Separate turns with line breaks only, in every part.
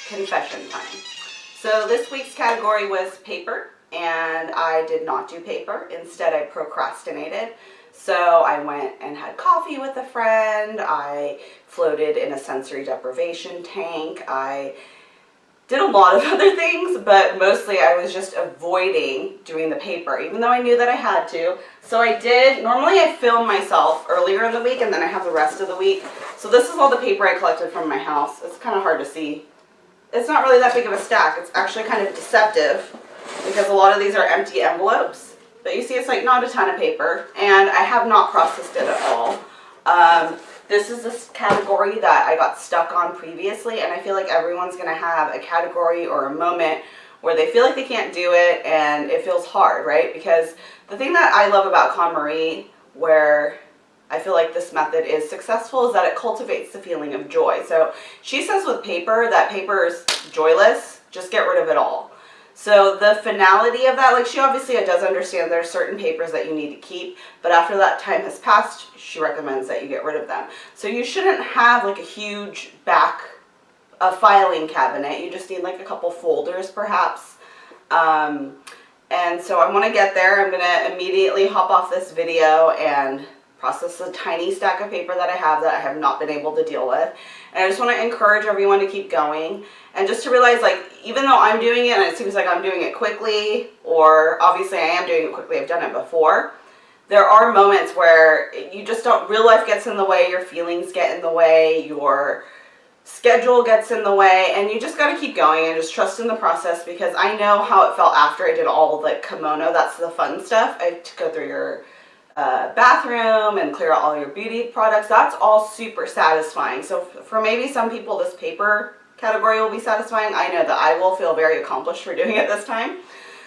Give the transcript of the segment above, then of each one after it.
confession time. So this week's category was paper, and I did not do paper. Instead, I procrastinated. So I went and had coffee with a friend. I floated in a sensory deprivation tank. I did a lot of other things, but mostly I was just avoiding doing the paper, even though I knew that I had to. So I did, normally I film myself earlier in the week and then I have the rest of the week. So this is all the paper I collected from my house. It's kind of hard to see. It's not really that big of a stack. It's actually kind of deceptive because a lot of these are empty envelopes. But you see it's like not a ton of paper, and I have not processed it at all. This is this category that I got stuck on previously, and I feel like everyone's going to have a category or a moment where they feel like they can't do it and it feels hard, right? Because the thing that I love about Konmari, where I feel like this method is successful, is that it cultivates the feeling of joy. So she says with paper that paper is joyless, just get rid of it all. So the finality of that, like she obviously does understand there are certain papers that you need to keep, but after that time has passed, she recommends that you get rid of them. So you shouldn't have like a huge a filing cabinet. You just need like a couple folders perhaps. And so I want to get there. I'm going to immediately hop off this video and process a tiny stack of paper that I have not been able to deal with. And I just want to encourage everyone to keep going and just to realize, like, even though I'm doing it and it seems like I'm doing it quickly, or obviously I am doing it quickly, I've done it before, there are moments where you just don't, real life gets in the way, your feelings get in the way, your schedule gets in the way, and you just got to keep going and just trust in the process, because I know how it felt after I did all the kimono. That's the fun stuff. I had to go through your bathroom and clear out all your beauty products. That's all super satisfying. So for maybe some people this paper category will be satisfying. I know that I will feel very accomplished for doing it this time.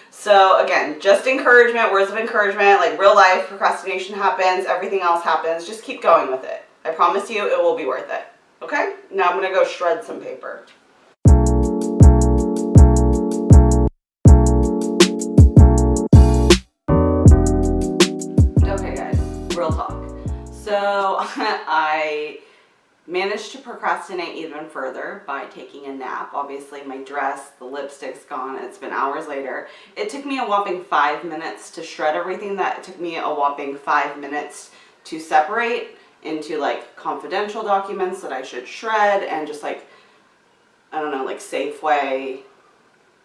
So again, just encouragement, words of encouragement, like real life procrastination happens, everything else happens. Just keep going with it. I promise you it will be worth it. Okay? Now I'm going to go shred some paper. Okay guys, real talk. So I managed to procrastinate even further by taking a nap. Obviously my dress, the lipstick's gone, it's been hours later. It took me a whopping 5 minutes to shred everything. That took me a whopping 5 minutes to separate into like confidential documents that I should shred, and just like, I don't know, like Safeway,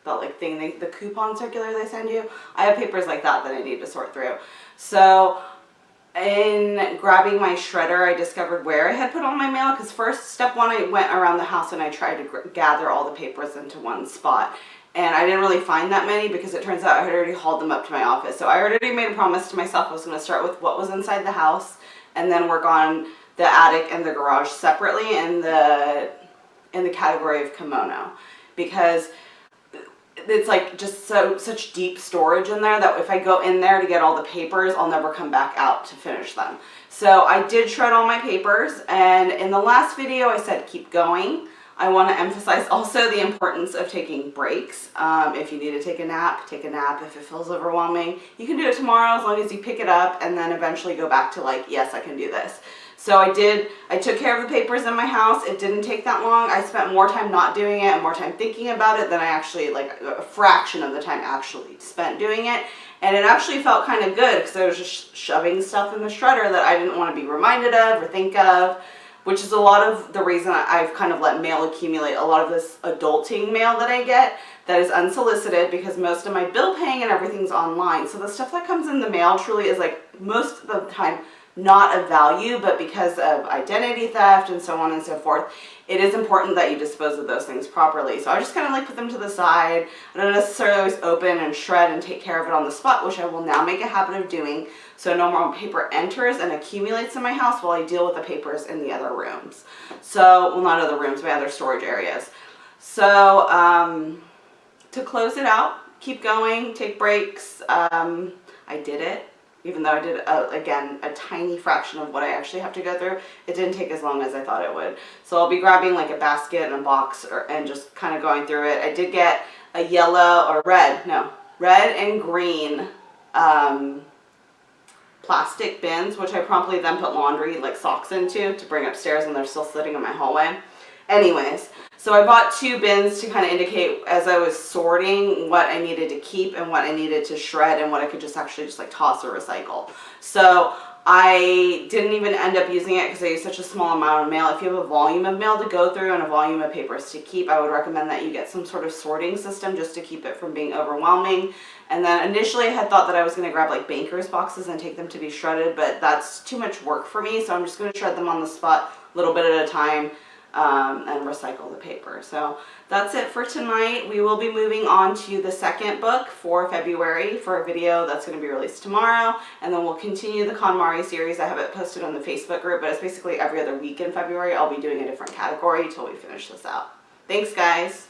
that like thing, the coupon circular they send you. I have papers like that I need to sort through. So in grabbing my shredder, I discovered where I had put all my mail, because first, step one, I went around the house and I tried to gather all the papers into one spot. And I didn't really find that many, because it turns out I had already hauled them up to my office. So I already made a promise to myself I was going to start with what was inside the house and then work on the attic and the garage separately in the category of kimono, because it's like just such deep storage in there that if I go in there to get all the papers, I'll never come back out to finish them. So I did shred all my papers, and in the last video I said keep going. I want to emphasize also the importance of taking breaks. If you need to take a nap, take a nap. If it feels overwhelming, you can do it tomorrow as long as you pick it up and then eventually go back to like, yes, I can do this. So I took care of the papers in my house. It didn't take that long. I spent more time not doing it and more time thinking about it than I actually, like a fraction of the time actually spent doing it. And it actually felt kind of good, because I was just shoving stuff in the shredder that I didn't want to be reminded of or think of, which is a lot of the reason I've kind of let mail accumulate. A lot of this adulting mail that I get that is unsolicited, because most of my bill paying and everything's online. So the stuff that comes in the mail truly is like most of the time not of value, but because of identity theft and so on and so forth, it is important that you dispose of those things properly. So I just kind of like put them to the side. I don't necessarily always open and shred and take care of it on the spot, which I will now make a habit of doing, so no more paper enters and accumulates in my house while I deal with the papers in the other rooms. So, well, not other rooms, my other storage areas. So to close it out, keep going, take breaks. I did it. Even though I did, again, a tiny fraction of what I actually have to go through, it didn't take as long as I thought it would. So I'll be grabbing like a basket and a box and just kind of going through it. I did get a red and green plastic bins, which I promptly then put laundry, like socks into, to bring upstairs, and they're still sitting in my hallway. Anyways, so I bought 2 bins to kind of indicate as I was sorting what I needed to keep and what I needed to shred and what I could just actually just like toss or recycle. So I didn't even end up using it because I use such a small amount of mail. If you have a volume of mail to go through and a volume of papers to keep, I would recommend that you get some sort of sorting system just to keep it from being overwhelming. And then initially I had thought that I was going to grab like baker's boxes and take them to be shredded, but that's too much work for me, so I'm just going to shred them on the spot a little bit at a time. And recycle the paper. So that's it for tonight. We will be moving on to the second book for February for a video that's going to be released tomorrow, and then we'll continue the Konmari series. I have it posted on the Facebook group, but it's basically every other week in February. I'll be doing a different category until we finish this out. Thanks, guys.